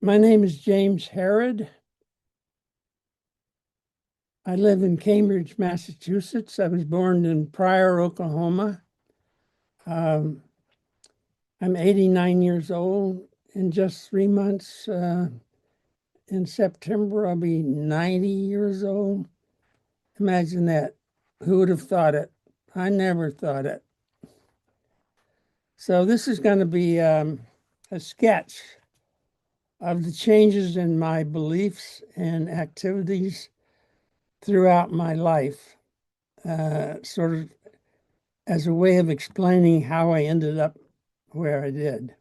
My name is James Harrod. I live in Cambridge, Massachusetts. I was born in Pryor, Oklahoma. I'm 89 years old. In just 3 months, in September, I'll be 90 years old. Imagine that. Who would have thought it? I never thought it. So this is going to be a sketch of the changes in my beliefs and activities throughout my life, sort of as a way of explaining how I ended up where I did.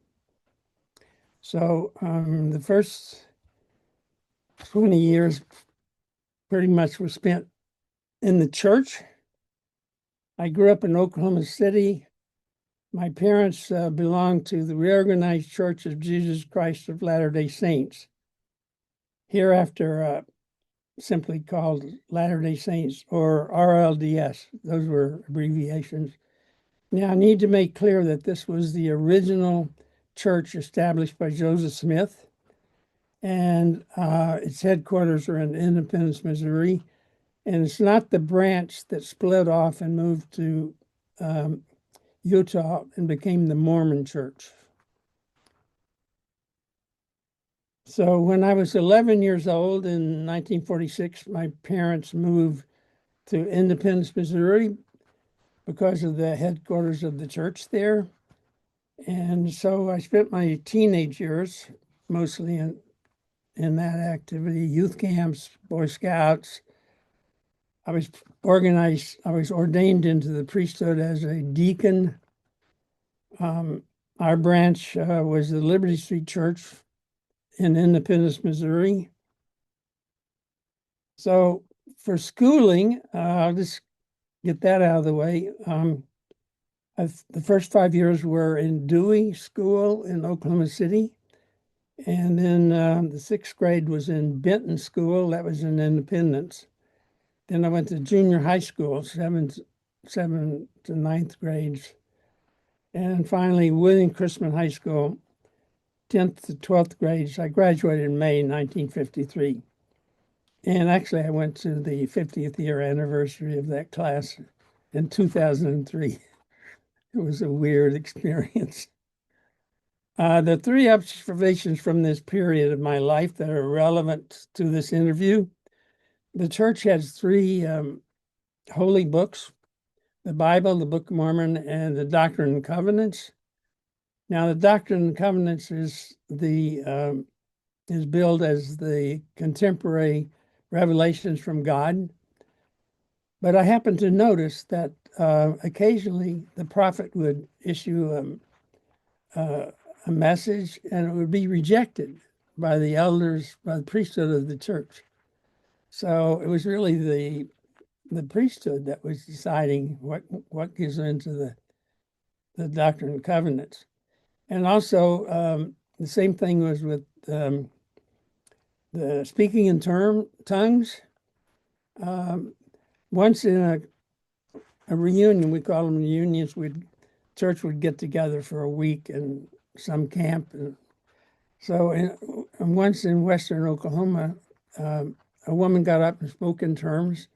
So the first 20 years pretty much were spent in the church. I grew up in Oklahoma City. My parents belonged to the Reorganized Church of Jesus Christ of Latter-day Saints, hereafter simply called Latter-day Saints, or RLDS. Those were abbreviations. Now, I need to make clear that this was the original church established by Joseph Smith, and its headquarters are in Independence, Missouri. And it's not the branch that split off and moved to Utah and became the Mormon Church. So when I was 11 years old in 1946, my parents moved to Independence, Missouri because of the headquarters of the church there. And so I spent my teenage years mostly in that activity, youth camps, Boy Scouts. I was ordained into the priesthood as a deacon. Our branch was the Liberty Street Church in Independence, Missouri. So for schooling, I'll just get that out of the way. The first 5 years were in Dewey School in Oklahoma City. And then the sixth grade was in Benton School. That was in Independence. Then I went to junior high school, seventh to ninth grades. And finally, William Chrisman High School, 10th to 12th grades. I graduated in May 1953. And actually, I went to the 50th year anniversary of that class in 2003. It was a weird experience. The three observations from this period of my life that are relevant to this interview: the church has three holy books: the Bible, the Book of Mormon, and the Doctrine and Covenants. Now, the Doctrine and Covenants is billed as the contemporary revelations from God. But I happened to notice that occasionally the prophet would issue a message and it would be rejected by the elders, by the priesthood of the church. So it was really the priesthood that was deciding what goes into the Doctrine and Covenants. And also the same thing was with the speaking in tongues. Once in a reunion, we call them reunions, church would get together for a week in some camp. And so and once in Western Oklahoma, a woman got up and spoke in terms,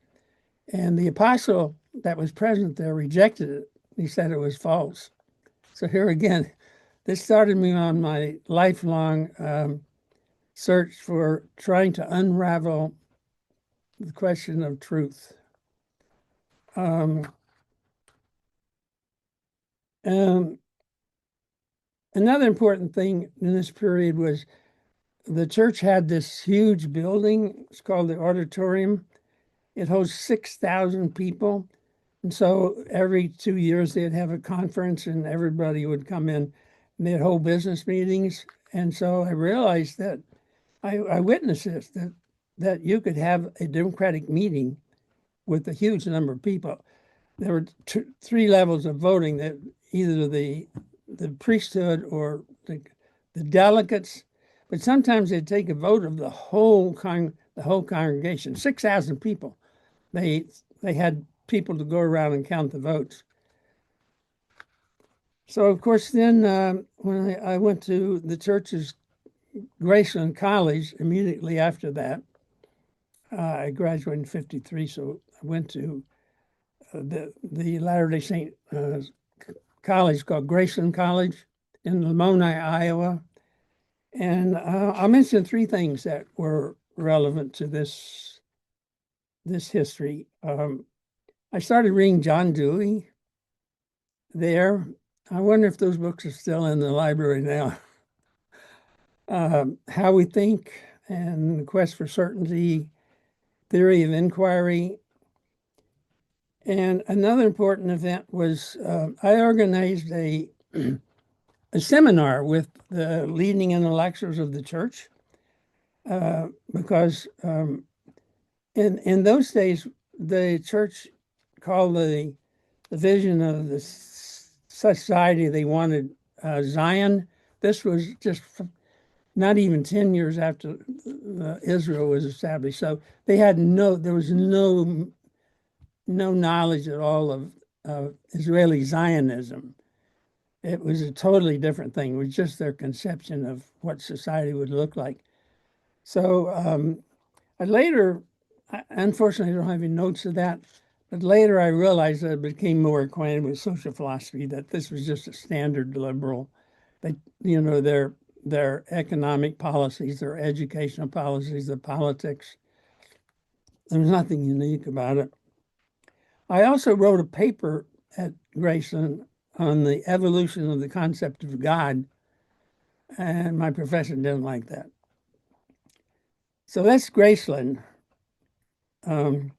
and the apostle that was present there rejected it. He said it was false. So here again, this started me on my lifelong search for trying to unravel the question of truth. Another important thing in this period was the church had this huge building. It's called the auditorium. It hosts 6,000 people. And so every 2 years they'd have a conference and everybody would come in and they'd hold business meetings. And so I realized that I witnessed this, that you could have a democratic meeting with a huge number of people. There were three levels of voting: that either the priesthood or the delegates, but sometimes they'd take a vote of the whole congregation, 6,000 people. They had people to go around and count the votes. So of course, then when I went to the church's Graceland College immediately after that. I graduated in 53, so I went to the Latter-day Saint college called Graceland College in Lamoni, Iowa. And I'll mention three things that were relevant to this history. I started reading John Dewey there. I wonder if those books are still in the library now. How We Think and the Quest for Certainty, Theory of Inquiry. And another important event was I organized a seminar with the leading intellectuals of the church because in those days, the church called the vision of the society they wanted Zion. This was just not even 10 years after Israel was established. So they had there was no knowledge at all of Israeli Zionism. It was a totally different thing. It was just their conception of what society would look like. So unfortunately, I don't have any notes of that, but later I realized that I became more acquainted with social philosophy, that this was just a standard liberal, that, their economic policies, their educational policies, their politics. There was nothing unique about it. I also wrote a paper at Graceland on the evolution of the concept of God, and my professor didn't like that. So that's Graceland. The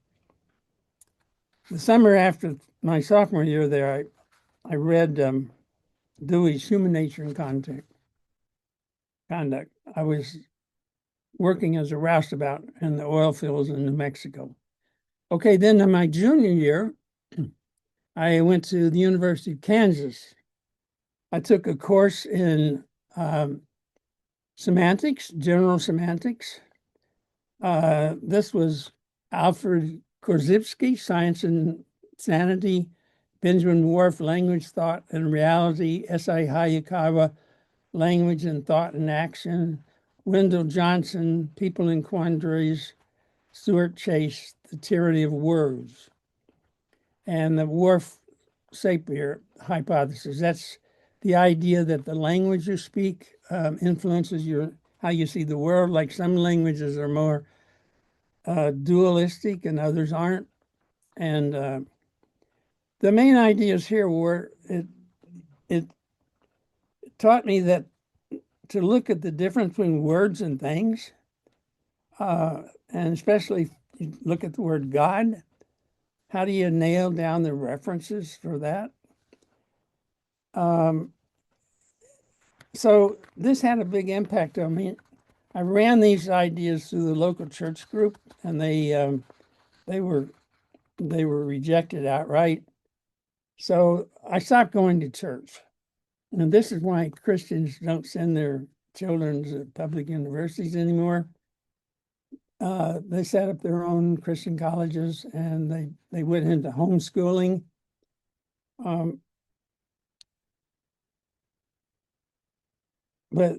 summer after my sophomore year there, I read Dewey's Human Nature and Conduct. I was working as a roustabout in the oil fields in New Mexico. Okay, then in my junior year, I went to the University of Kansas. I took a course in semantics, general semantics. This was Alfred Korzybski, Science and Sanity, Benjamin Whorf, Language, Thought, and Reality, S.I. Hayakawa, Language and Thought and Action, Wendell Johnson, People in Quandaries, Stuart Chase, The Tyranny of Words, and the Whorf-Sapir hypothesis. That's the idea that the language you speak influences how you see the world. Like some languages are more dualistic and others aren't. And the main ideas here were it taught me that to look at the difference between words and things, and especially if you look at the word God, how do you nail down the references for that? So this had a big impact on me. I ran these ideas through the local church group, and they were rejected outright. So I stopped going to church. And this is why Christians don't send their children to public universities anymore. They set up their own Christian colleges, and they went into homeschooling. But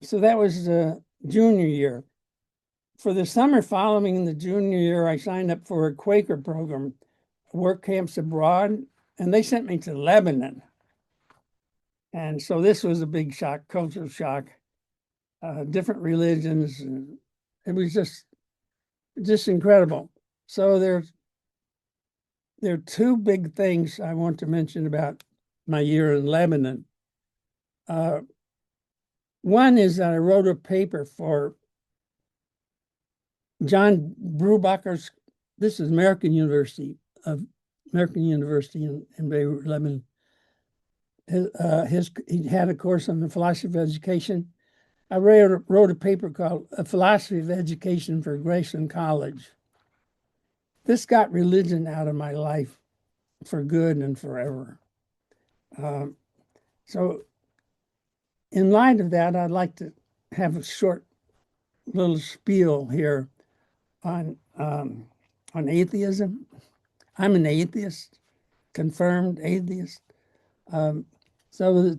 so that was the junior year. For the summer following the junior year, I signed up for a Quaker program, work camps abroad, and they sent me to Lebanon. And so this was a big shock, cultural shock, different religions. And it was just incredible. So there are two big things I want to mention about my year in Lebanon. One is that I wrote a paper for John Brubacher's, this is American University in Beirut, Lebanon. He had a course on the philosophy of education. I wrote a paper called A Philosophy of Education for Graceland College. This got religion out of my life for good and forever. So in light of that, I'd like to have a short little spiel here on atheism. I'm an atheist, confirmed atheist. So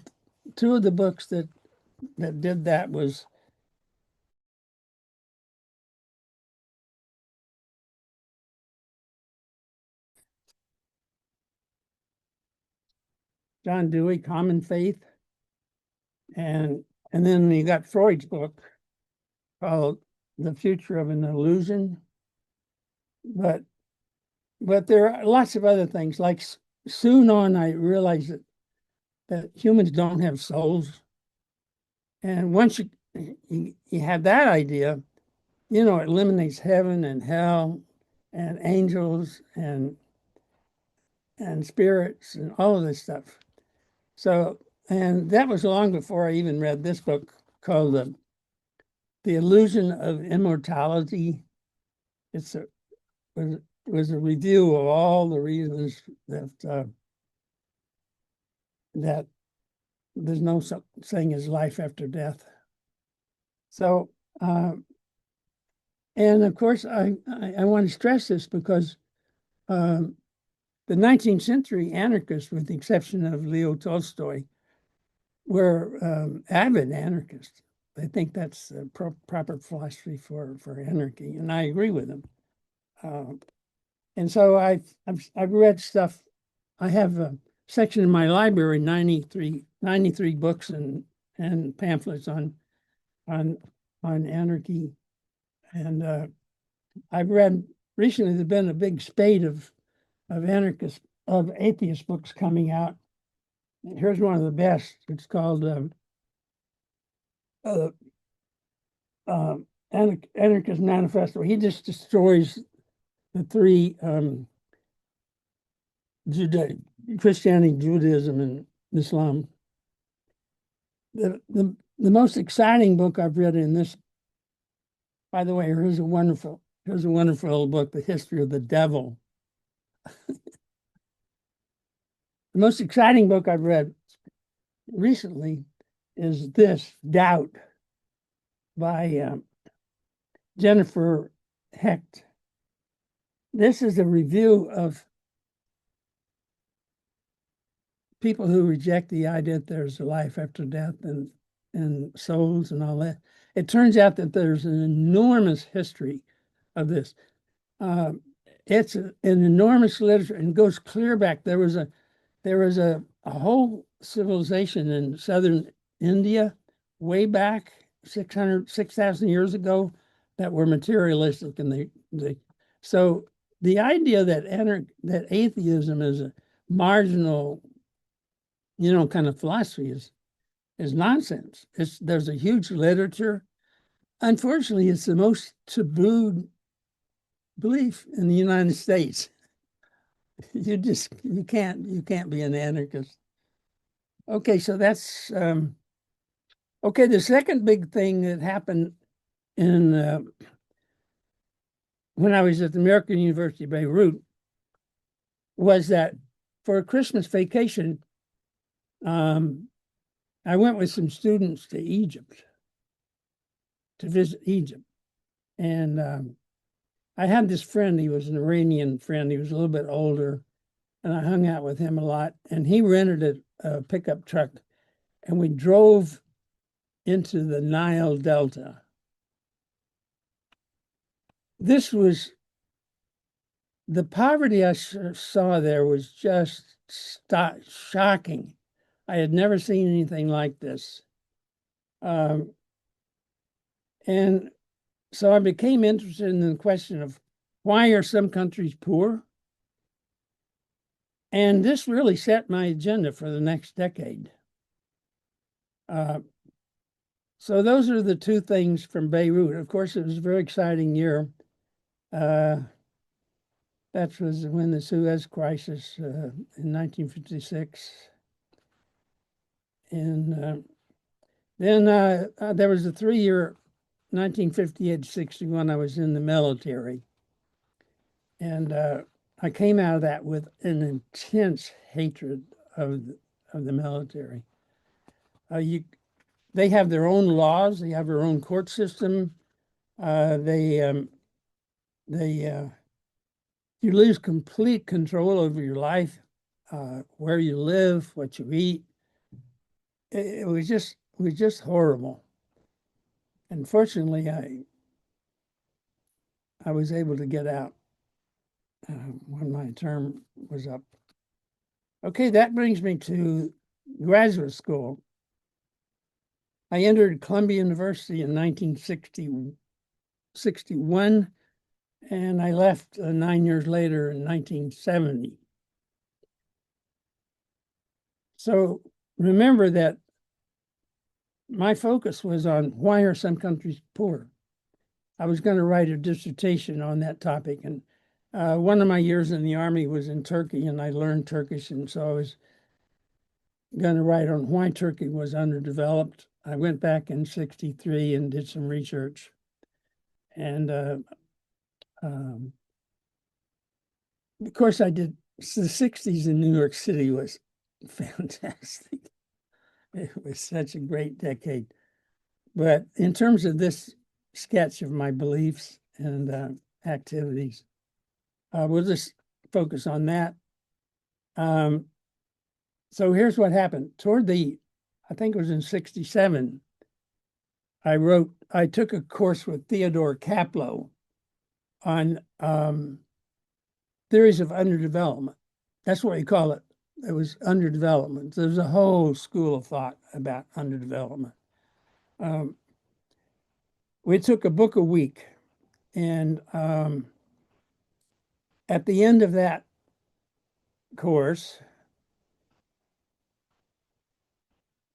two of the books that that did that was John Dewey, Common Faith, and then you got Freud's book called The Future of an Illusion. But there are lots of other things. Like soon on, I realized that humans don't have souls. And once you have that idea, it eliminates heaven and hell and angels and spirits and all of this stuff. So, and that was long before I even read this book called The Illusion of Immortality. It was a review of all the reasons that that there's no such thing as life after death. So, and of course, I want to stress this because the 19th century anarchists, with the exception of Leo Tolstoy, were avid anarchists. They think that's the proper philosophy for anarchy, and I agree with them. And so I've read stuff. I have a section in my library, 93 books and pamphlets on anarchy. And I've read recently. There's been a big spate of atheist books coming out. Here's one of the best. It's called Anarchist Manifesto. He just destroys the three Christianity, Judaism, and Islam. The most exciting book I've read in this, by the way, here's a wonderful little book, The History of the Devil. The most exciting book I've read recently is this, Doubt, by Jennifer Hecht. This is a review of people who reject the idea that there's a life after death and souls and all that. It turns out that there's an enormous history of this. It's an enormous literature and goes clear back. There was a whole civilization in southern India way back 6,000 years ago that were materialistic, and so the idea that atheism is a marginal, kind of philosophy is nonsense. There's a huge literature. Unfortunately, it's the most tabooed belief in the United States. You can't be an anarchist. Okay, so that's okay. The second big thing that happened in when I was at the American University of Beirut was that for a Christmas vacation, I went with some students to Egypt, to visit Egypt. And I had this friend, he was an Iranian friend, he was a little bit older, and I hung out with him a lot. And he rented a pickup truck, and we drove into the Nile Delta. This was, the poverty I saw there was just shocking. I had never seen anything like this. And so I became interested in the question of why are some countries poor? And this really set my agenda for the next decade. So those are the two things from Beirut. Of course, it was a very exciting year. That was when the Suez Crisis in 1956. And then there was a 3-year, 1958 to 61, I was in the military. And I came out of that with an intense hatred of the military. They have their own laws. They have their own court system. You lose complete control over your life, where you live, what you eat. It was just was just horrible. And fortunately, I was able to get out when my term was up. Okay, that brings me to graduate school. I entered Columbia University in 1961, and I left 9 years later in 1970. So remember that my focus was on why are some countries poor? I was going to write a dissertation on that topic, and one of my years in the Army was in Turkey, and I learned Turkish, and so I was going to write on why Turkey was underdeveloped. I went back in '63 and did some research, and of course I did. The '60s in New York City was fantastic. It was such a great decade. But in terms of this sketch of my beliefs and activities, we'll just focus on that. So here's what happened. I think it was in '67, I took a course with Theodore Kaplow on theories of underdevelopment. That's what we call it. It was underdevelopment. There's a whole school of thought about underdevelopment. We took a book a week, and at the end of that course,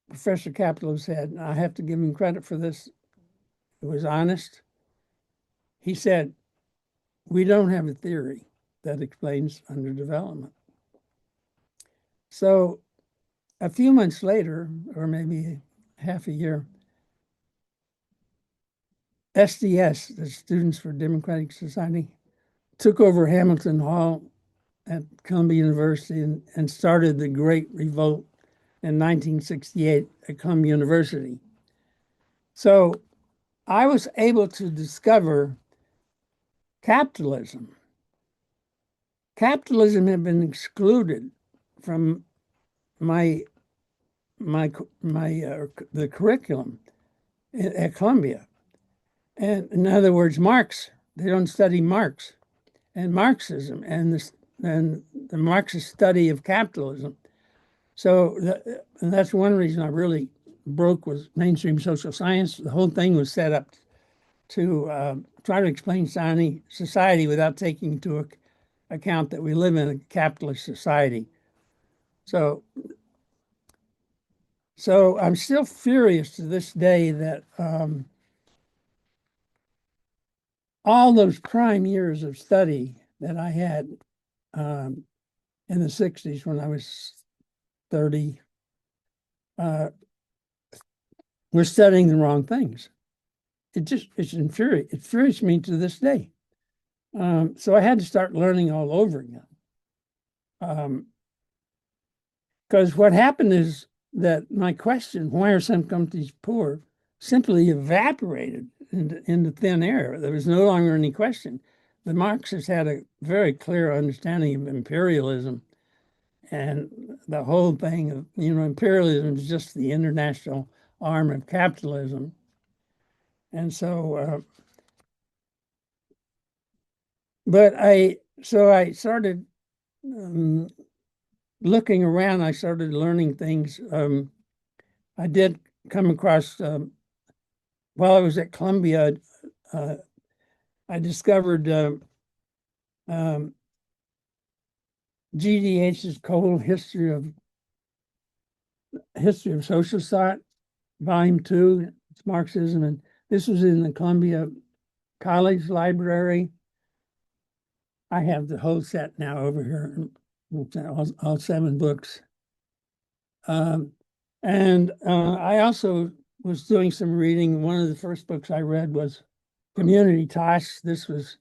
Professor Kaplow said, and I have to give him credit for this, it was honest. He said, we don't have a theory that explains underdevelopment. So a few months later, or maybe half a year, SDS, the Students for Democratic Society, took over Hamilton Hall at Columbia University and started the Great Revolt in 1968 at Columbia University. So I was able to discover capitalism. Capitalism had been excluded from the curriculum at Columbia. And in other words, Marx, they don't study Marx and Marxism and the Marxist study of capitalism. So and that's one reason I really broke with mainstream social science. The whole thing was set up to try to explain society without taking into account that we live in a capitalist society. So I'm still furious to this day that all those prime years of study that I had in the '60s when I was 30, we're studying the wrong things. It infuriates me to this day. So I had to start learning all over again. Because what happened is that my question, why are some countries poor, simply evaporated into thin air. There was no longer any question. The Marxists had a very clear understanding of imperialism, and the whole thing of, imperialism is just the international arm of capitalism. And so, I started looking around. I started learning things. I did come across, while I was at Columbia, I discovered GDH's Cold History of Social Thought, Volume 2, it's Marxism, and this was in the Columbia College Library. I have the whole set now over here, all 7 books. And I also was doing some reading. One of the first books I read was Community Tasks. This was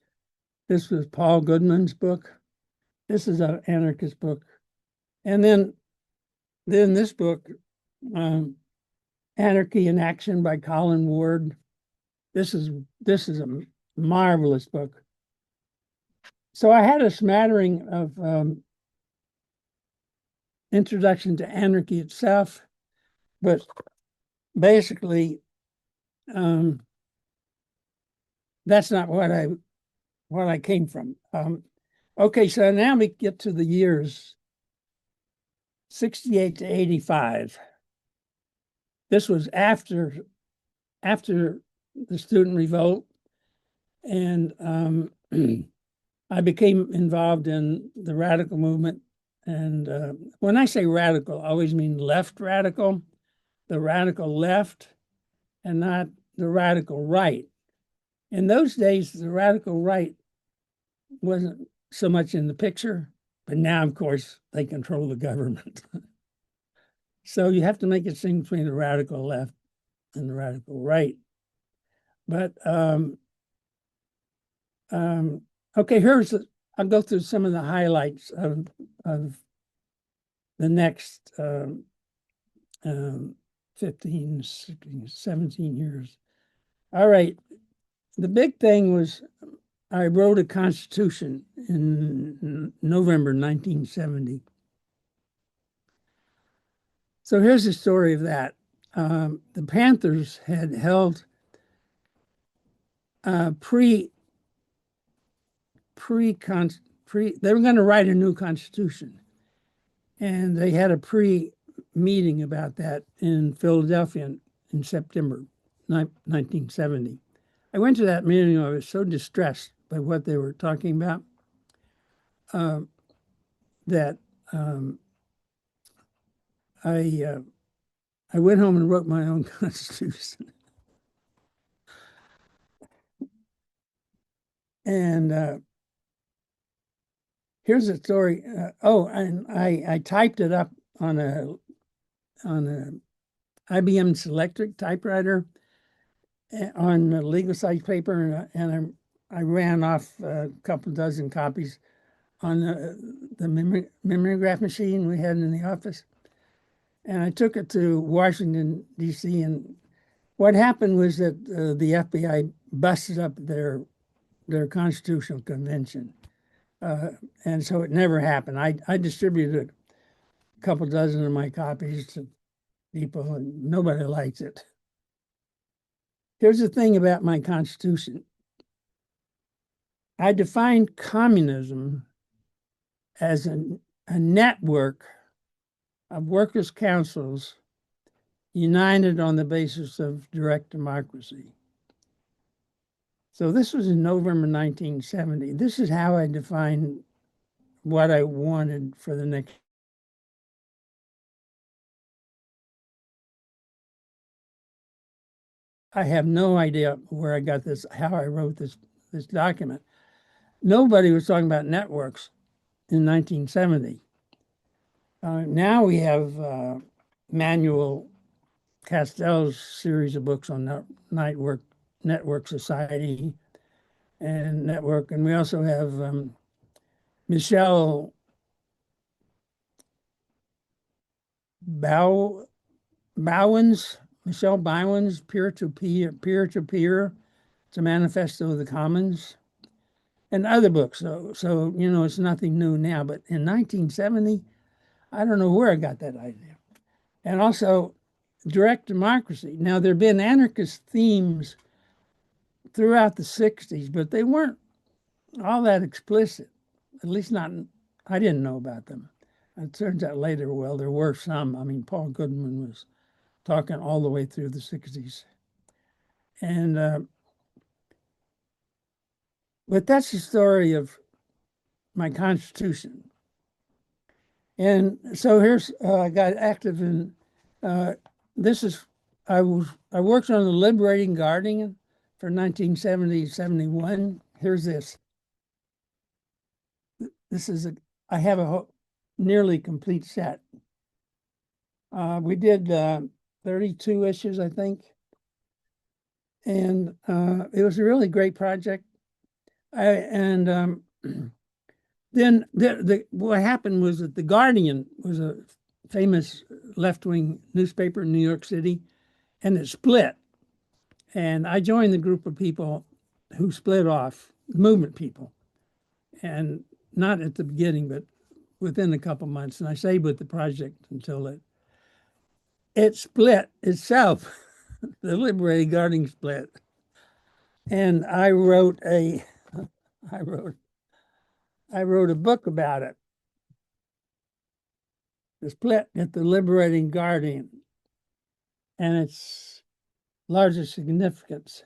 Paul Goodman's book. This is an anarchist book. And then this book, Anarchy in Action by Colin Ward. This is a marvelous book. So I had a smattering of Introduction to Anarchy itself, but basically, that's not what I came from. Okay, so now we get to the years 68 to 85. This was after the student revolt, and I became involved in the radical movement. And when I say radical, I always mean left radical, the radical left, and not the radical right. In those days, the radical right wasn't so much in the picture, but now, of course, they control the government. So you have to make a distinction between the radical left and the radical right. But okay, I'll go through some of the highlights of the next 15, 16, 17 years. All right, the big thing was I wrote a constitution in November 1970. So here's the story of that. The Panthers had held they were going to write a new constitution, and they had a pre-meeting about that in Philadelphia in September 1970. I went to that meeting. I was so distressed by what they were talking about that I went home and wrote my own constitution. And here's the story. And I typed it up on a IBM Selectric typewriter on a legal size paper, and I ran off a couple dozen copies on the mimeograph machine we had in the office. And I took it to Washington, D.C. And what happened was that the FBI busted up their constitutional convention. And so it never happened. I distributed a couple dozen of my copies to people, and nobody likes it. Here's the thing about my constitution. I defined communism as a network of workers' councils united on the basis of direct democracy. So this was in November 1970. This is how I defined what I wanted for the next. I have no idea where I got this, how I wrote this document. Nobody was talking about networks in 1970. Now we have Manuel Castell's series of books on network society and network, and we also have Michelle Bowen's peer-to-peer. It's a manifesto of the commons, and other books. So it's nothing new now. But in 1970, I don't know where I got that idea. And also direct democracy. Now, there have been anarchist themes throughout the 60s, but they weren't all that explicit, at least not, I didn't know about them. It turns out later, well, there were some. I mean, Paul Goodman was talking all the way through the 60s. And, but that's the story of my constitution. And so here's, I got active in, I worked on the Liberating Guardian for 1970-71. Here's this. I have a nearly complete set. We did 32 issues, I think. And it was a really great project. Then what happened was that The Guardian was a famous left-wing newspaper in New York City, and it split. And I joined the group of people who split off, movement people, and not at the beginning, but within a couple months. And I stayed with the project until it it split itself, the Liberating Gardening split. And I wrote a book about it, the split at the Liberating Guardian and its larger significance.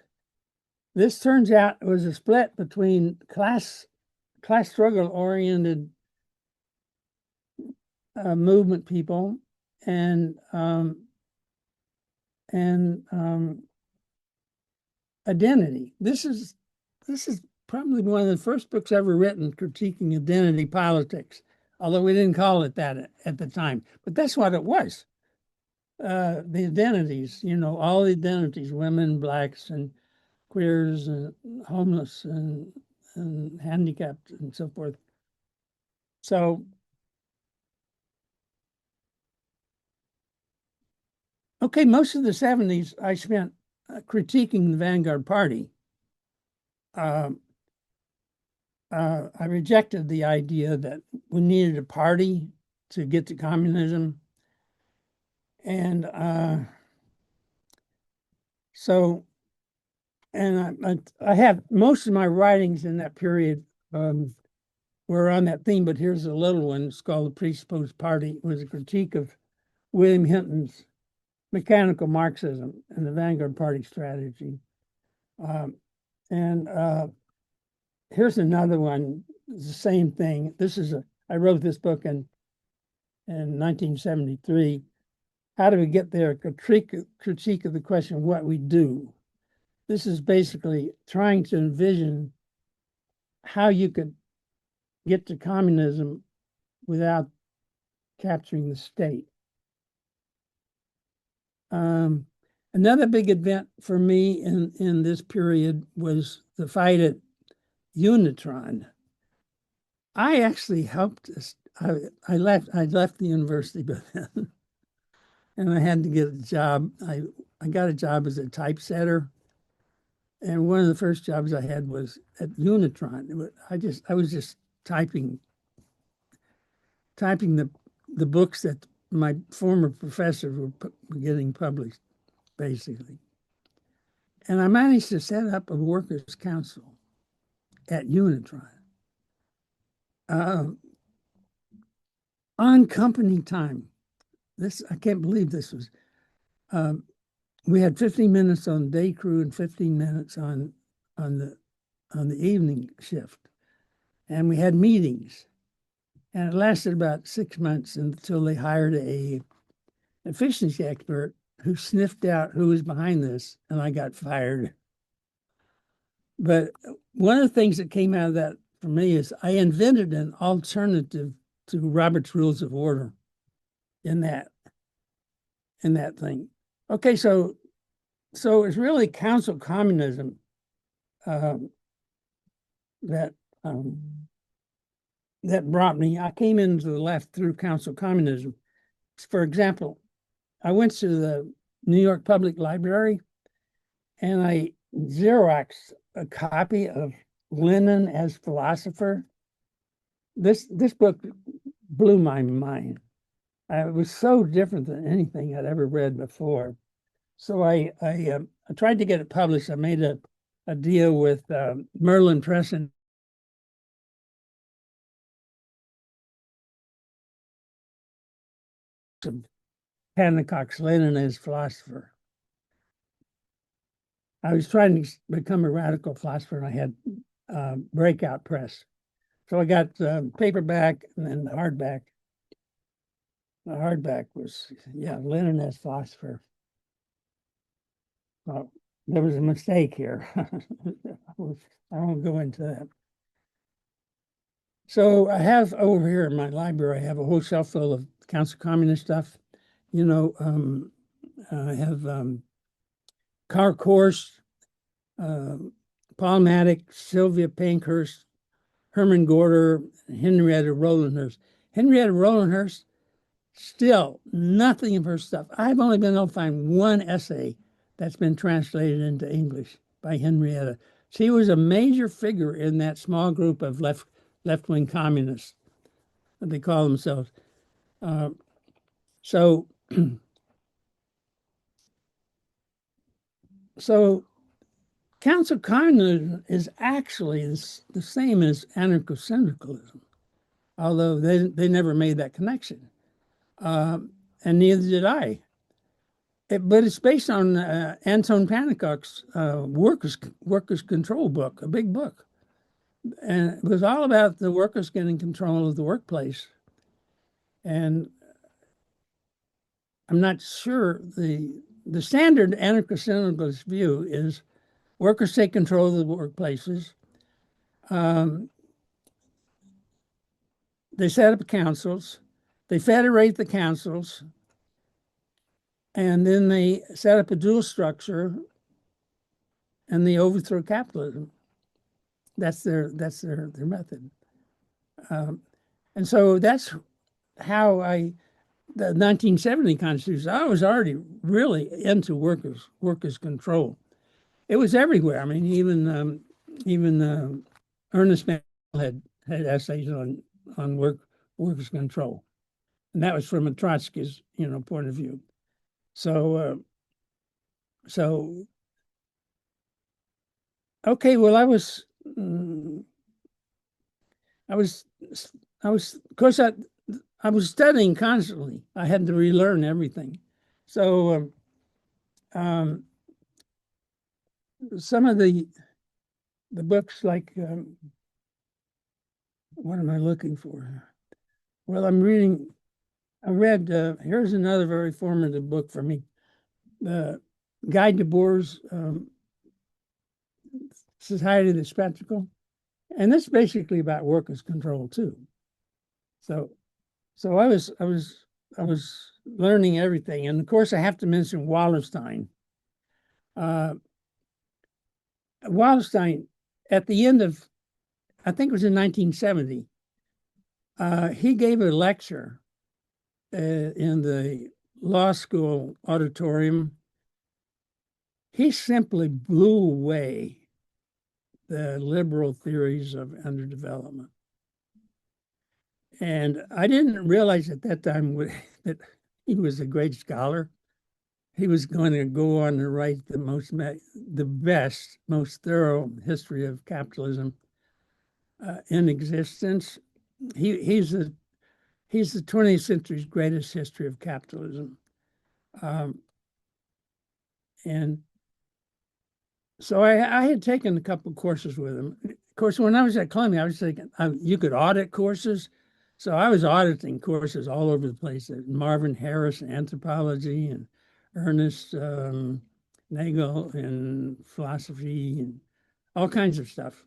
This turns out it was a split between class struggle oriented movement people and identity. This is probably one of the first books ever written critiquing identity politics, although we didn't call it that at the time. But that's what it was. The identities, all the identities, women, blacks, and queers, and homeless, and handicapped, and so forth. So, okay, most of the 70s I spent critiquing the Vanguard Party. I rejected the idea that we needed a party to get to communism. And I have most of my writings in that period were on that theme, but here's a little one. It's called The Presupposed Party. It was a critique of William Hinton's mechanical Marxism and the Vanguard Party strategy. Here's another one, the same thing. I wrote this book in 1973. How do we get there? A critique of the question of what we do. This is basically trying to envision how you could get to communism without capturing the state. Another big event for me in this period was the fight at Unitron. I actually helped. I left the university by then, and I had to get a job. I got a job as a typesetter, and one of the first jobs I had was at Unitron. I was just typing the books that my former professors were getting published, basically. And I managed to set up a workers' council at Unitron on company time. I can't believe this was. We had 15 minutes on day crew and 15 minutes on the evening shift, and we had meetings, and it lasted about 6 months until they hired a efficiency expert who sniffed out who was behind this, and I got fired. But one of the things that came out of that for me is I invented an alternative to Robert's Rules of Order in that thing. Okay, so it's really council communism that brought me. I came into the left through council communism. For example, I went to the New York Public Library and I Xeroxed a copy of Lenin as Philosopher. This book blew my mind. It was so different than anything I'd ever read before. So I tried to get it published. I made a deal with Merlin Press and Hancock's Lenin as Philosopher. I was trying to become a radical philosopher, and I had Breakout Press. So I got paperback and then hardback. The hardback was, Lenin as Philosopher. Well, there was a mistake here. I won't go into that. So I have over here in my library, I have a whole shelf full of Council Communist stuff. I have Karl Korsch, Paul Maddox, Sylvia Pankhurst, Herman Gorder, Henrietta Rolandhurst. Henrietta Rolandhurst, still nothing of her stuff. I've only been able to find one essay that's been translated into English by Henrietta. She was a major figure in that small group of left-wing communists that they call themselves. So so council communism is actually the same as anarcho-syndicalism, although they never made that connection, and neither did I. But it's based on Anton Pannekoek's workers control book, a big book, and it was all about the workers getting control of the workplace. And I'm not sure the standard anarcho-syndicalist view is workers take control of the workplaces. They set up councils, they federate the councils, and then they set up a dual structure and they overthrow capitalism. That's their method. And so that's how the 1970 Constitution, I was already really into workers control. It was everywhere. I mean, even Ernest Mandel had essays on workers control, and that was from a Trotsky's point of view. So okay. Well, I was of course I was studying constantly. I had to relearn everything. So some of the books, like what am I looking for? Well, I read, here's another very formative book for me, the Guy Debord's Society of the Spectacle. And this is basically about workers' control too. So I was learning everything. And of course I have to mention Wallerstein. Wallerstein, at the end of, I think it was in 1970, he gave a lecture in the law school auditorium. He simply blew away the liberal theories of underdevelopment. And I didn't realize at that time that he was a great scholar. He was going to go on to write the best, most thorough history of capitalism in existence. He's the 20th century's greatest history of capitalism. And so I had taken a couple of courses with him. Of course, when I was at Columbia, I was thinking you could audit courses. So I was auditing courses all over the place. Marvin Harris, anthropology, and Ernest Nagel in philosophy, and all kinds of stuff.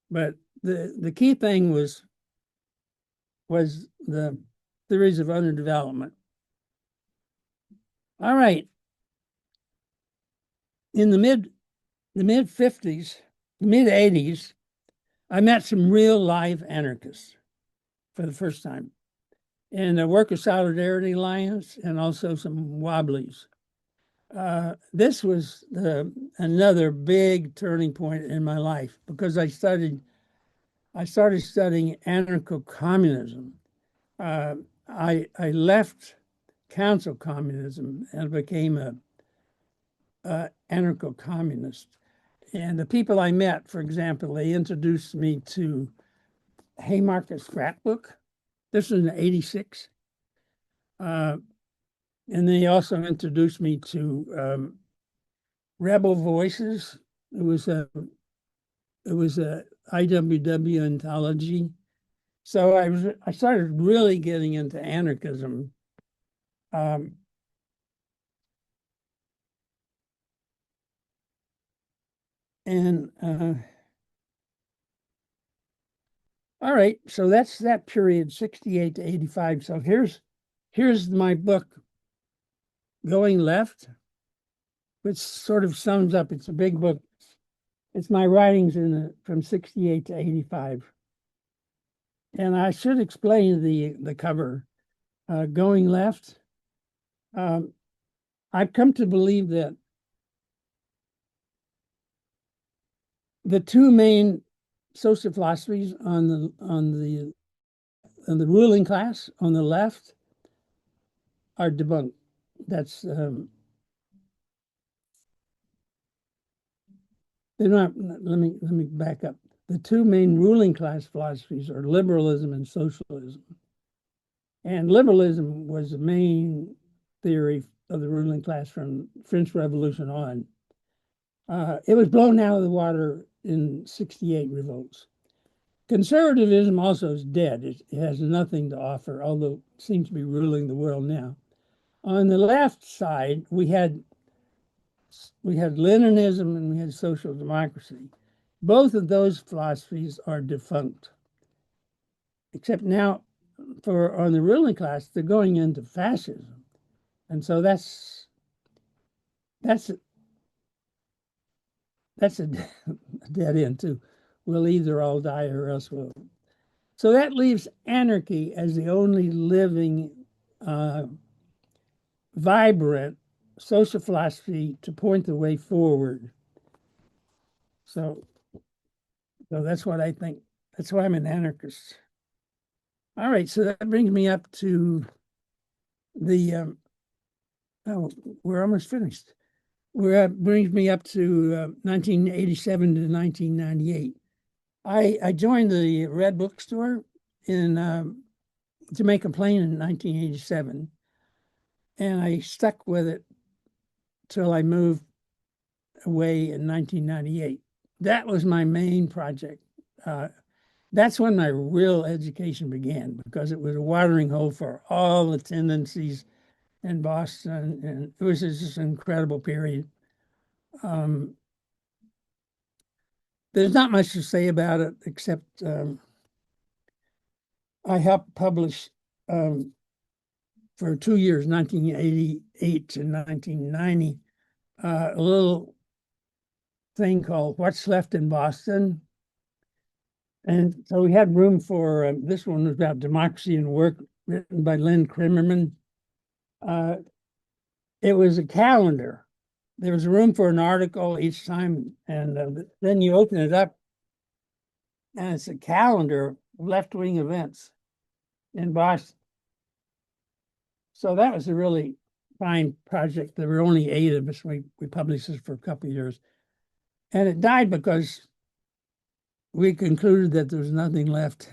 But the key thing was the theories of underdevelopment. All right. In the mid 50s, mid 80s, I met some real live anarchists for the first time in the Worker Solidarity Alliance and also some Wobblies. This was another big turning point in my life because I started studying anarcho-communism. I left council communism and became a anarcho-communist. And the people I met, for example, they introduced me to Haymarket Scrapbook. This was in '86. And they also introduced me to Rebel Voices. It was a IWW anthology. So I started really getting into anarchism. All right, so that's that period, 68 to 85. So here's my book, Going Left, which sort of sums up. It's a big book. It's my writings from 68 to 85. And I should explain the cover, Going Left. I've come to believe that the two main social philosophies on the ruling class on the left are debunked. That's they're not, let me back up. The two main ruling class philosophies are liberalism and socialism. And liberalism was the main theory of the ruling class from French Revolution on. It was blown out of the water in 68 revolts. Conservatism also is dead. It has nothing to offer, although it seems to be ruling the world now. On the left side, we had Leninism and we had social democracy. Both of those philosophies are defunct. Except now, on the ruling class, they're going into fascism. And so that's a dead end too. We'll either all die or else we'll. So that leaves anarchy as the only living, vibrant social philosophy to point the way forward. So that's what I think. That's why I'm an anarchist. All right, so that brings me up to the, we're almost finished. Brings me up to 1987 to 1998. I joined the Red Bookstore in Jamaica Plain in 1987, and I stuck with it till I moved away in 1998. That was my main project. That's when my real education began, because it was a watering hole for all the tendencies in Boston, and it was just an incredible period. There's not much to say about it, except I helped publish for 2 years, 1988 to 1990, a little thing called What's Left in Boston. And so we had room for, this one was about democracy and work, written by Lynn Crimmerman. It was a calendar. There was room for an article each time, and then you open it up, and it's a calendar of left-wing events in Boston. So that was a really fine project. There were only 8 of us. We published this for a couple of years. And it died because we concluded that there was nothing left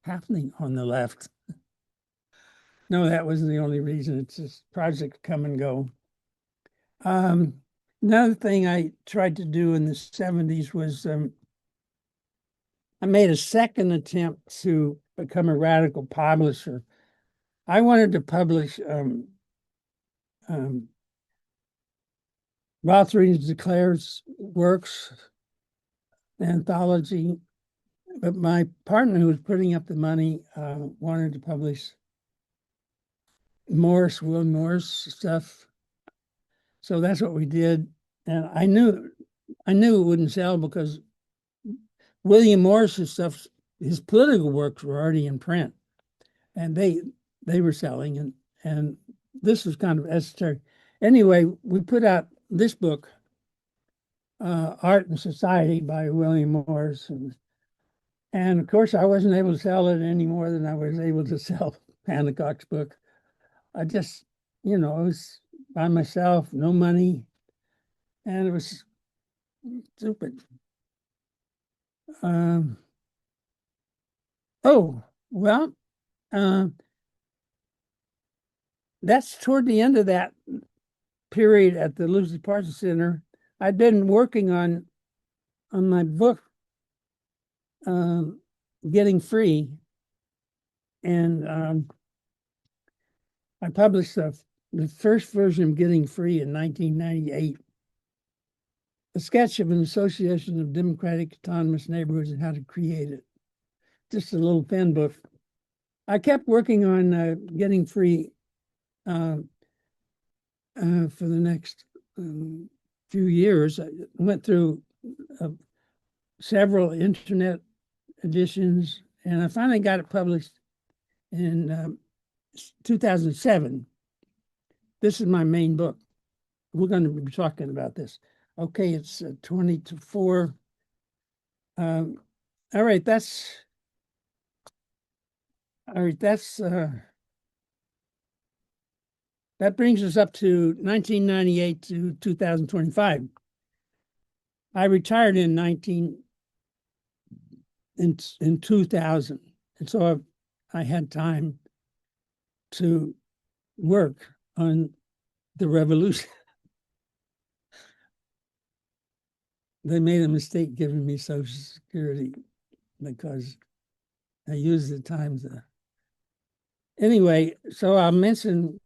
happening on the left. No, that wasn't the only reason. It's just projects come and go. Another thing I tried to do in the 70s was I made a second attempt to become a radical publisher. I wanted to publish Rothring's Declares works, anthology, but my partner who was putting up the money wanted to publish Will Morris stuff. So that's what we did. And I knew it wouldn't sell because William Morris's stuff, his political works were already in print, and they were selling, and this was kind of esoteric. Anyway, we put out this book, Art and Society by William Morris, and of course I wasn't able to sell it any more than I was able to sell Hancock's book. I just, I was by myself, no money, and it was stupid. That's toward the end of that period at the Lucy Parsons Center. I'd been working on my book, Getting Free, and I published the first version of Getting Free in 1998, a sketch of an association of democratic autonomous neighborhoods and how to create it. Just a little pen book. I kept working on Getting Free for the next few years. I went through several internet editions, and I finally got it published in 2007. This is my main book. We're going to be talking about this. Okay, it's 20 to 4. All right, that's that brings us up to 1998 to 2025. I retired in 2000, and so I had time to work on the revolution. They made a mistake giving me Social Security because I used the time to. Anyway, so I'll mention.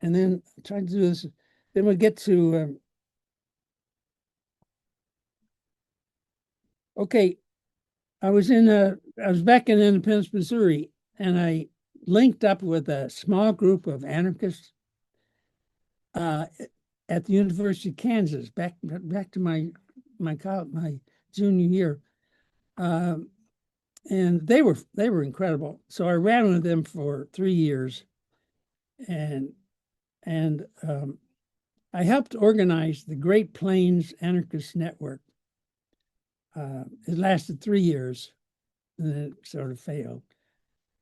And then try to do this. Then we get to, okay, I was back in Independence, Missouri, and I linked up with a small group of anarchists at the University of Kansas, back to my junior year. And they were incredible. So I ran with them for 3 years, and I helped organize the Great Plains Anarchist Network. It lasted 3 years, and then it sort of failed.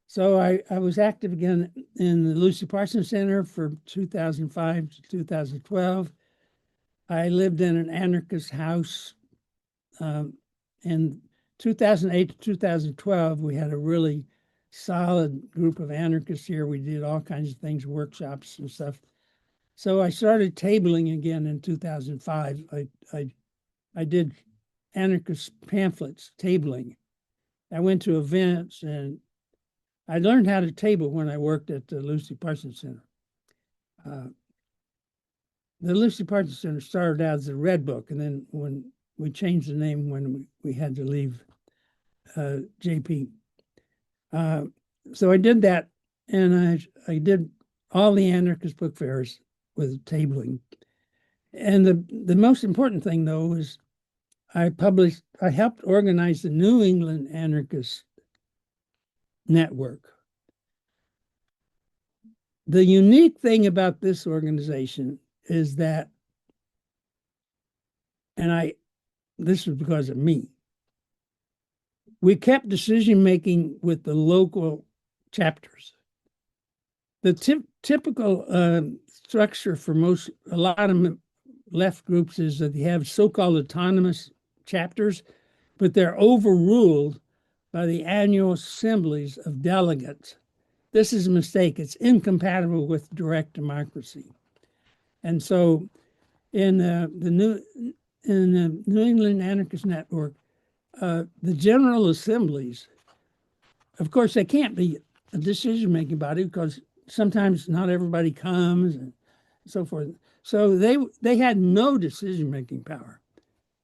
So I was active again in the Lucy Parsons Center for 2005 to 2012. I lived in an anarchist house. In 2008 to 2012, we had a really solid group of anarchists here. We did all kinds of things, workshops and stuff. So I started tabling again in 2005. I did anarchist pamphlets, tabling. I went to events, and I learned how to table when I worked at the Lucy Parsons Center. The Lucy Parsons Center started out as the Red Book, and then when we changed the name when we had to leave JP. So I did that, and I did all the anarchist book fairs with tabling. And the most important thing, though, was I helped organize the New England Anarchist Network. The unique thing about this organization is that, and this was because of me, we kept decision-making with the local chapters. The typical structure for a lot of left groups is that they have so-called autonomous chapters, but they're overruled by the annual assemblies of delegates. This is a mistake. It's incompatible with direct democracy. And so in the New England Anarchist Network, the General Assemblies, of course, they can't be a decision-making body because sometimes not everybody comes and so forth. So they had no decision-making power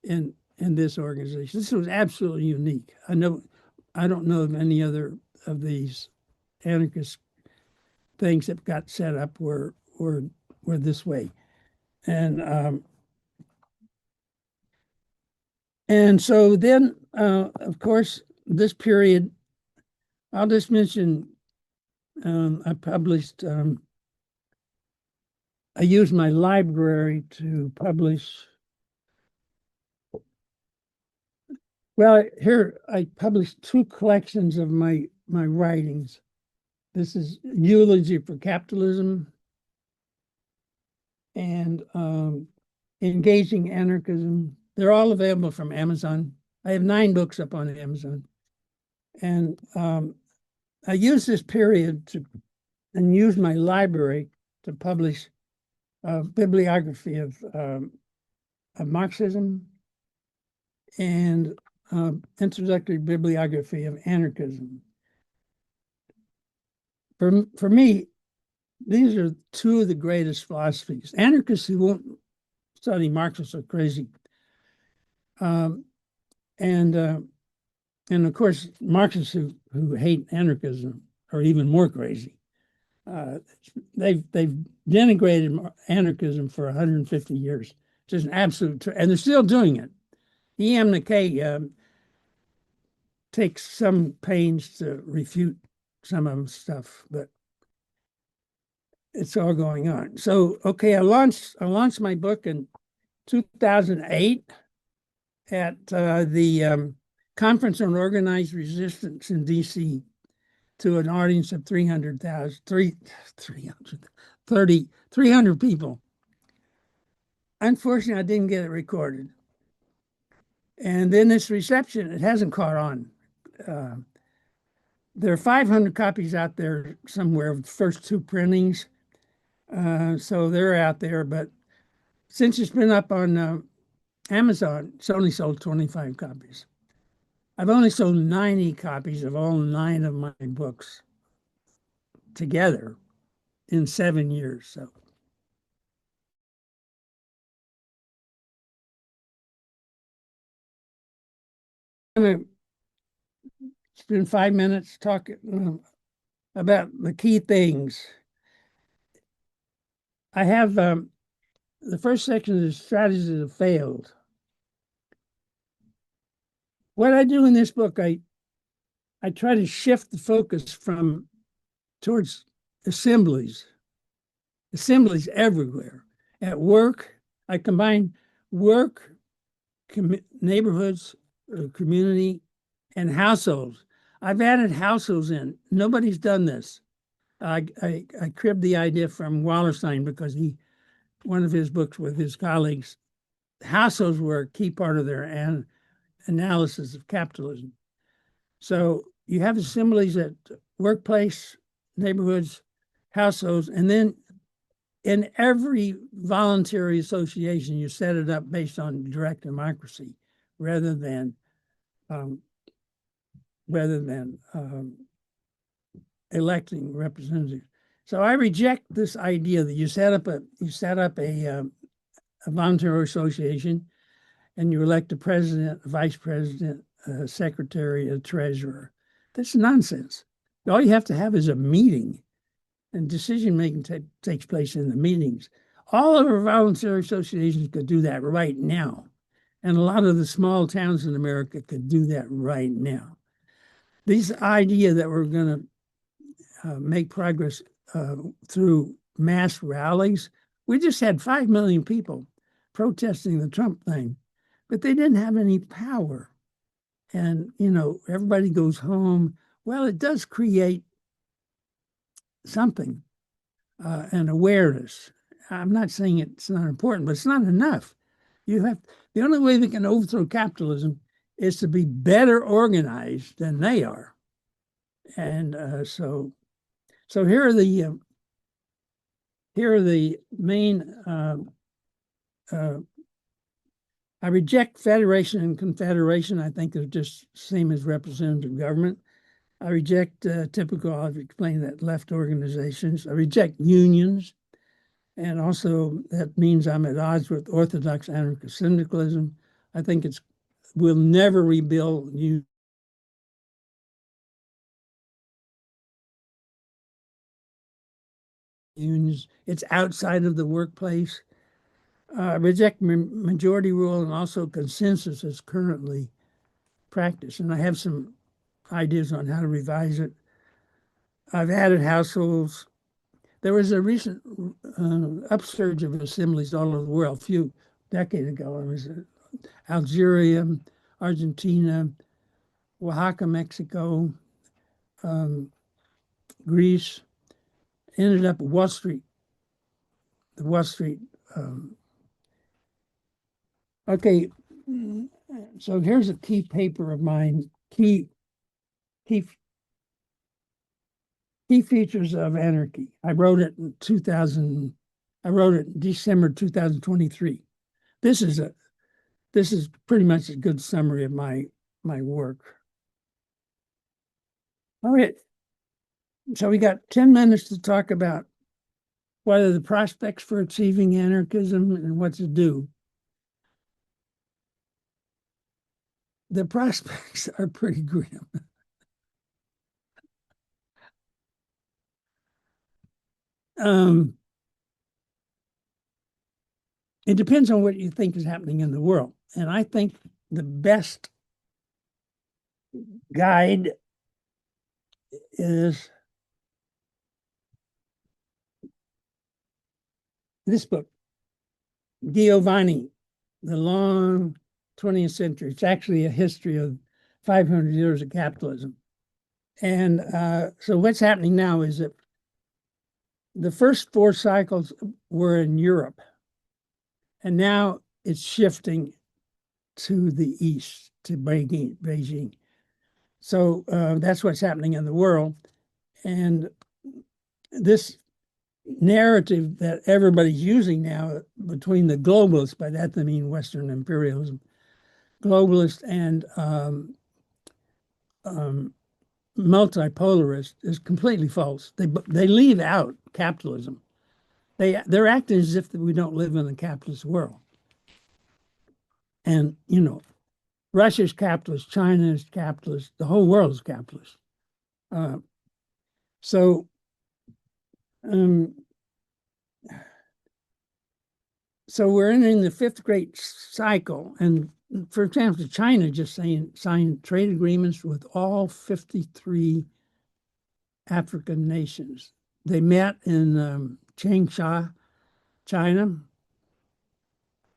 in this organization. This was absolutely unique. I don't know of any other of these anarchist things that got set up were this way. And so then, of course, this period, I'll just mention, I published, I used my library to publish. Well, here I published 2 collections of my writings. This is Eulogy for Capitalism and Engaging Anarchism. They're all available from Amazon. I have 9 books up on Amazon. And I used this period and used my library to publish a bibliography of Marxism and introductory bibliography of anarchism. For me, these are 2 of the greatest philosophies. Anarchists who won't study Marxists are crazy. And of course, Marxists who hate anarchism are even more crazy. They've denigrated anarchism for 150 years. Just an absolute, and they're still doing it. E.M. McKay takes some pains to refute some of the stuff, but it's all going on. So, okay, I launched my book in 2008 at the Conference on Organized Resistance in DC. to an audience of 300,000, 300 people. Unfortunately, I didn't get it recorded. And then this reception, it hasn't caught on. There are 500 copies out there somewhere of the first two printings. So they're out there. But since it's been up on Amazon, it's only sold 25 copies. I've only sold 90 copies of all 9 of my books together in 7 years. So I'm going to spend 5 minutes talking about the key things. I have the first section is strategies that have failed. What I do in this book, I try to shift the focus towards assemblies everywhere. At work, I combine work, neighborhoods, community, and households. I've added households in. Nobody's done this. I cribbed the idea from Wallerstein because one of his books with his colleagues, households were a key part of their analysis of capitalism. So you have assemblies at workplace, neighborhoods, households, and then in every voluntary association, you set it up based on direct democracy rather than electing representatives. So I reject this idea that you set up a voluntary association and you elect a president, a vice president, a secretary, a treasurer. That's nonsense. All you have to have is a meeting, and decision-making takes place in the meetings. All of our voluntary associations could do that right now. And a lot of the small towns in America could do that right now. This idea that we're going to make progress through mass rallies, we just had 5 million people protesting the Trump thing, but they didn't have any power. And, everybody goes home. Well, it does create something, an awareness. I'm not saying it's not important, but it's not enough. The only way they can overthrow capitalism is to be better organized than they are. And so here are the main. I reject federation and confederation. I think they're just same as representative government. I reject typical, I've explained that, left organizations. I reject unions. And also that means I'm at odds with orthodox anarchist-syndicalism. I think we'll never rebuild unions. It's outside of the workplace. Reject majority rule and also consensus as currently practiced. And I have some ideas on how to revise it. I've added households. There was a recent upsurge of assemblies all over the world a few decades ago. It was Algeria, Argentina, Oaxaca, Mexico, Greece, ended up at Wall Street. The Wall Street. Okay, so here's a key paper of mine. Key features of anarchy. I wrote it in December 2023. This is pretty much a good summary of my work. All right. So we got 10 minutes to talk about what are the prospects for achieving anarchism and what to do. The prospects are pretty grim. It depends on what you think is happening in the world. And I think the best guide is this book, Giovanni, The Long 20th Century. It's actually a history of 500 years of capitalism. And so what's happening now is that the first 4 cycles were in Europe, and now it's shifting to the east, to Beijing. So that's what's happening in the world. And this narrative that everybody's using now between the globalists, by that I mean Western imperialism, globalists and multipolarist, is completely false. They leave out capitalism. They're acting as if we don't live in a capitalist world. And Russia's capitalist, China is capitalist, the whole world is capitalist. So we're entering the 5th great cycle, and for example, China just signed trade agreements with all 53 African nations. They met in Changsha, China.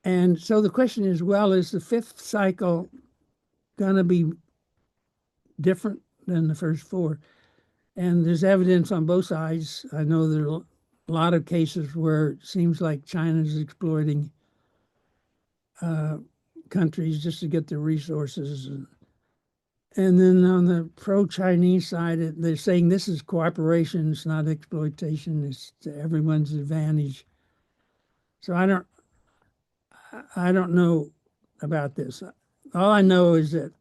And so the question is, well, is the 5th cycle going to be different than the first 4? And there's evidence on both sides. I know there are a lot of cases where it seems like China is exploiting countries just to get their resources. And then on the pro-Chinese side, they're saying this is cooperation, it's not exploitation, it's to everyone's advantage. So I don't know about this. All I know is that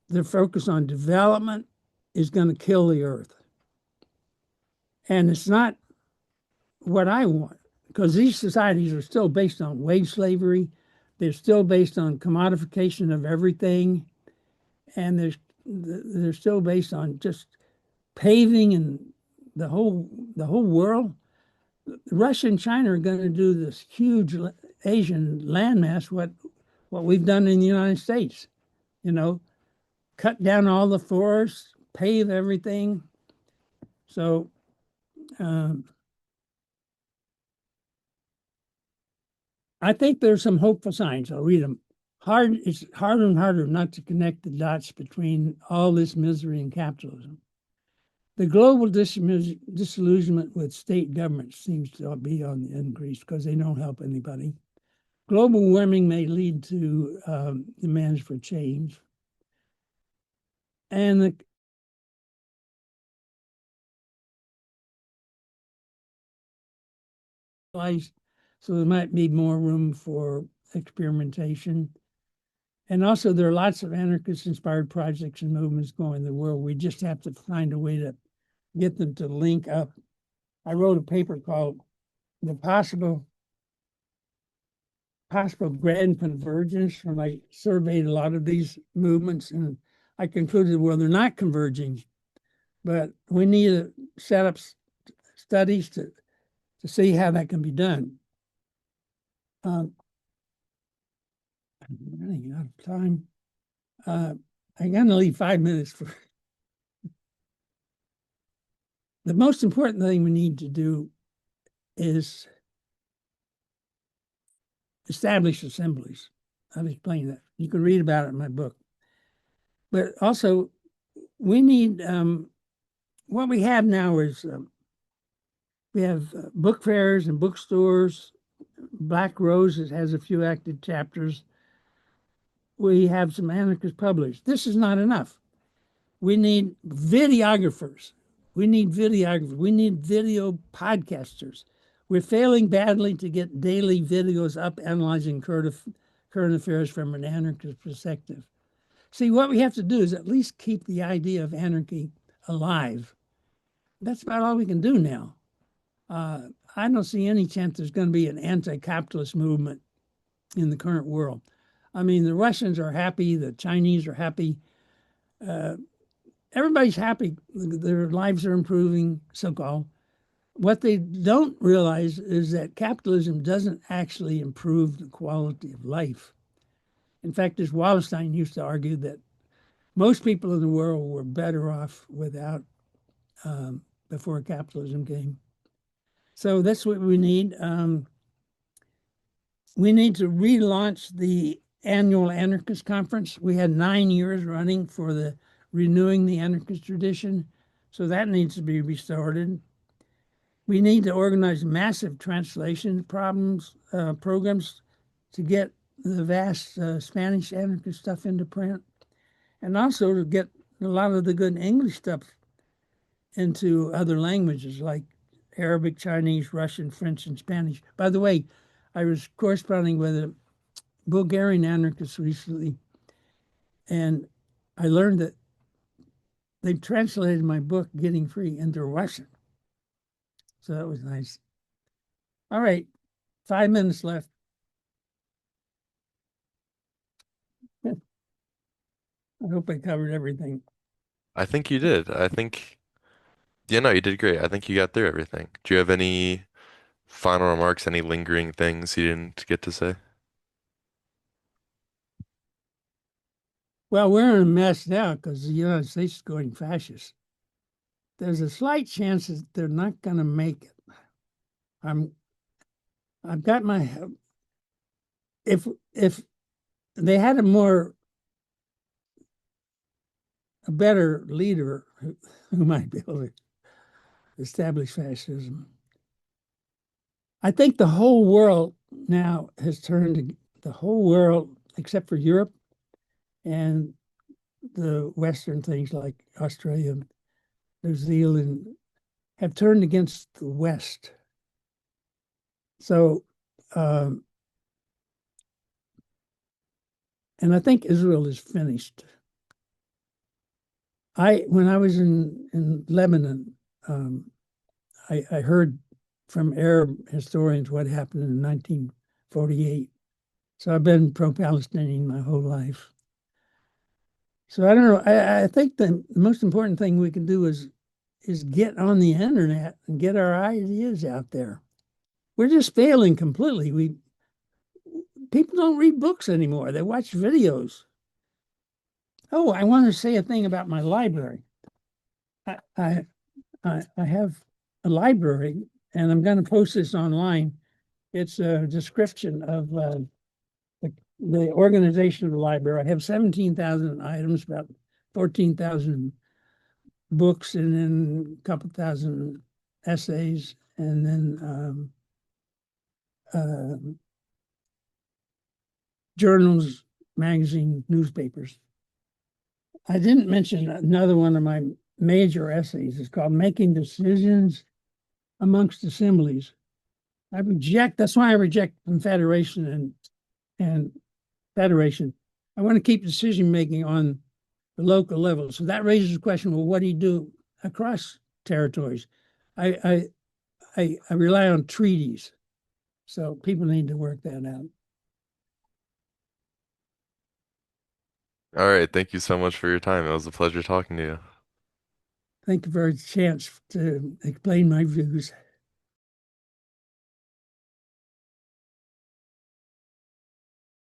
their focus on development is going to kill the earth. And it's not what I want, because these societies are still based on wage slavery. They're still based on commodification of everything. And they're still based on just paving and the whole world. Russia and China are going to do this huge Asian landmass, what we've done in the United States, cut down all the forests, pave everything. So I think there's some hopeful signs. I'll read them. It's harder and harder not to connect the dots between all this misery and capitalism. The global disillusionment with state governments seems to be on the increase because they don't help anybody. Global warming may lead to demands for change. And so there might be more room for experimentation. And also there are lots of anarchist-inspired projects and movements going in the world. We just have to find a way to get them to link up. I wrote a paper called The Possible Grand Convergence, when I surveyed a lot of these movements, and I concluded, well, they're not converging, but we need to set up studies to see how that can be done. I'm running out of time. I'm going to leave 5 minutes for. The most important thing we need to do is establish assemblies. I've explained that. You can read about it in my book. But also, we need, what we have now is, we have book fairs and bookstores. Black Rose has a few active chapters. We have some anarchists published. This is not enough. We need videographers. We need video podcasters. We're failing badly to get daily videos up analyzing current affairs from an anarchist perspective. See, what we have to do is at least keep the idea of anarchy alive. That's about all we can do now. I don't see any chance there's going to be an anti-capitalist movement in the current world. I mean, the Russians are happy, the Chinese are happy. Everybody's happy. Their lives are improving, so-called. What they don't realize is that capitalism doesn't actually improve the quality of life. In fact, as Wallerstein used to argue, that most people in the world were better off without, before capitalism came. So that's what we need. We need to relaunch the annual anarchist conference. We had 9 years running for the renewing the anarchist tradition. So that needs to be restored. We need to organize massive translation programs to get the vast Spanish anarchist stuff into print, and also to get a lot of the good English stuff into other languages like Arabic, Chinese, Russian, French, and Spanish. By the way, I was corresponding with a Bulgarian anarchist recently, and I learned that they've translated my book, Getting Free, into Russian. So that was nice. All right, 5 minutes left. I hope I covered everything. I think you did. Yeah, no, you did great. I think you got through everything. Do you have any final remarks, any lingering things you didn't get to say? Well, we're in a mess now because the United States is going fascist. There's a slight chance that they're not going to make it. I'm, I've got my, if they had a better leader who might be able to establish fascism. I think the whole world now has turned to the whole world, except for Europe and the Western things like Australia, New Zealand, have turned against the West. So, um, and I think Israel is finished. When I was in Lebanon, um, I heard from Arab historians what happened in 1948. So I've been pro-Palestinian my whole life. So I don't know. I think the most important thing we can do is get on the internet and get our ideas out there. We're just failing completely. People don't read books anymore. They watch videos. Oh, I want to say a thing about my library. I I I have a library, and I'm going to post this online. It's a description of the organization of the library. I have 17,000 items, about 14,000 books, and then a couple thousand essays, and then uh, journals, magazine, newspapers. I didn't mention another one of my major essays. It's called Making Decisions Amongst Assemblies. That's why I reject confederation and federation. I want to keep decision making on the local level. So that raises the question, well, what do you do across territories? I I rely on treaties. So people need to work that out. All right, thank you so much for your time. It was a pleasure talking to you. Thank you for a chance to explain my views.